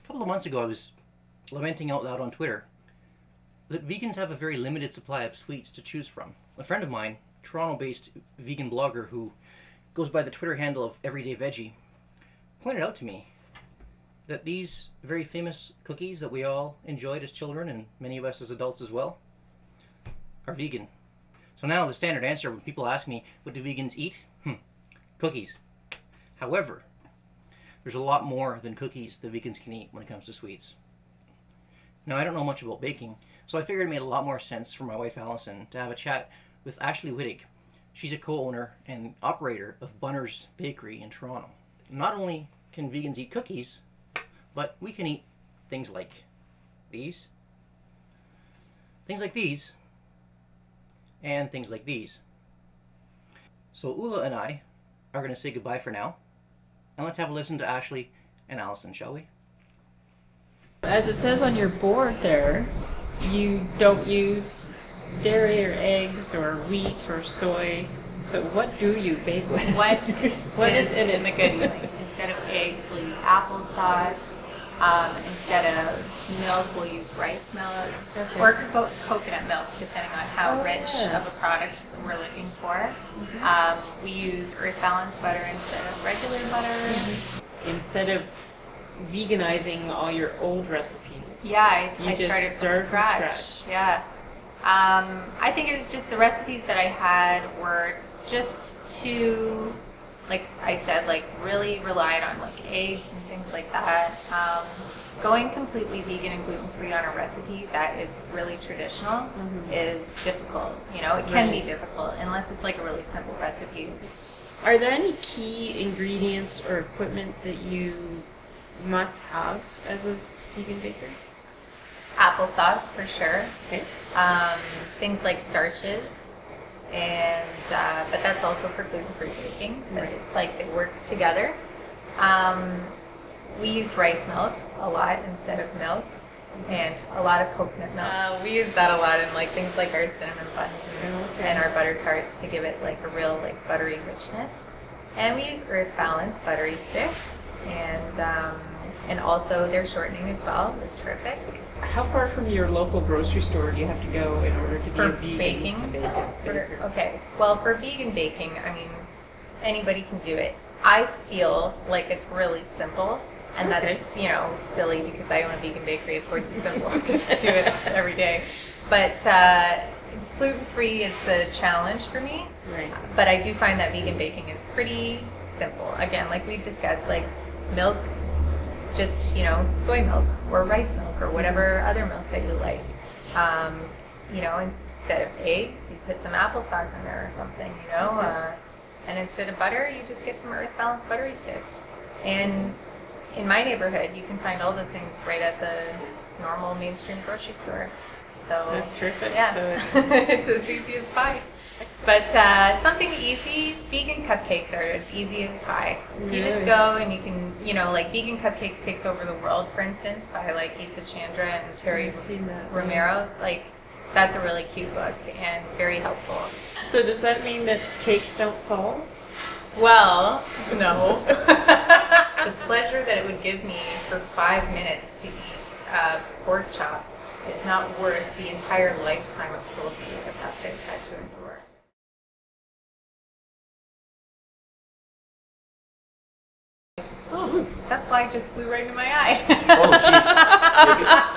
couple of months ago I was lamenting out loud on Twitter that vegans have a very limited supply of sweets to choose from. A friend of mine, Toronto-based vegan blogger who goes by the Twitter handle of Everyday Veggie, pointed out to me that these very famous cookies that we all enjoyed as children, and many of us as adults as well, are vegan. So now the standard answer when people ask me, what do vegans eat? Cookies. However, there's a lot more than cookies that vegans can eat when it comes to sweets. Now, I don't know much about baking, so I figured it made a lot more sense for my wife Alison to have a chat with Wittig. She's a co-owner and operator of Bunners Bakery in Toronto. Not only can vegans eat cookies, but we can eat things like these, and things like these. So Ula and I are going to say goodbye for now, and let's have a listen to Ashley and Alison, shall we? As it says on your board there, you don't use dairy or eggs or wheat or soy. So what do you bake with? What is in the goodies? Instead of eggs, we'll use applesauce. Instead of milk, we'll use rice milk or coconut milk, depending on how rich of a product we're looking for. We use earth balance butter instead of regular butter. Instead of veganizing all your old recipes. Yeah, I started from scratch. Yeah. I think it was just the recipes that I had were just too, like I said, like really relied on like eggs and things like that. Going completely vegan and gluten-free on a recipe that is really traditional is difficult. You know, it can be difficult unless it's like a really simple recipe. Are there any key ingredients or equipment that you must have as a vegan baker? Applesauce for sure. Okay. Things like starches, and but that's also for gluten-free baking. But it's like they work together. We use rice milk a lot instead of milk, and a lot of coconut milk. We use that a lot in like things like our cinnamon buns and our butter tarts to give it like a real like buttery richness. And we use Earth Balance buttery sticks, and also their shortening as well is terrific. How far from your local grocery store do you have to go in order to be a vegan baker? Okay, well, for vegan baking, I mean, anybody can do it. I feel like it's really simple, and that's, you know, silly because I own a vegan bakery. Of course it's simple because I do it every day. But gluten-free is the challenge for me. Right. But I do find that vegan baking is pretty simple. Again, like we discussed, like milk, just, you know, soy milk or rice milk or whatever other milk that you like. You know, instead of eggs, you put some applesauce in there or something, you know. And instead of butter, you just get some Earth Balance buttery sticks. And in my neighborhood, you can find all those things right at the normal mainstream grocery store. So that's terrific. Yeah, so it's as easy as pie. But something easy, vegan cupcakes are as easy as pie. You just go and you can, you know, like Vegan Cupcakes Takes Over the World, for instance, by like Isa Chandra and Terry Romero. Like, that's a really cute book and very helpful. So does that mean that cakes don't fall? Well, no. The pleasure that it would give me for 5 minutes to eat pork chop is not worth the entire lifetime of cruelty that pig had to endure. Oh, that fly just flew right into my eye. Oh, jeez.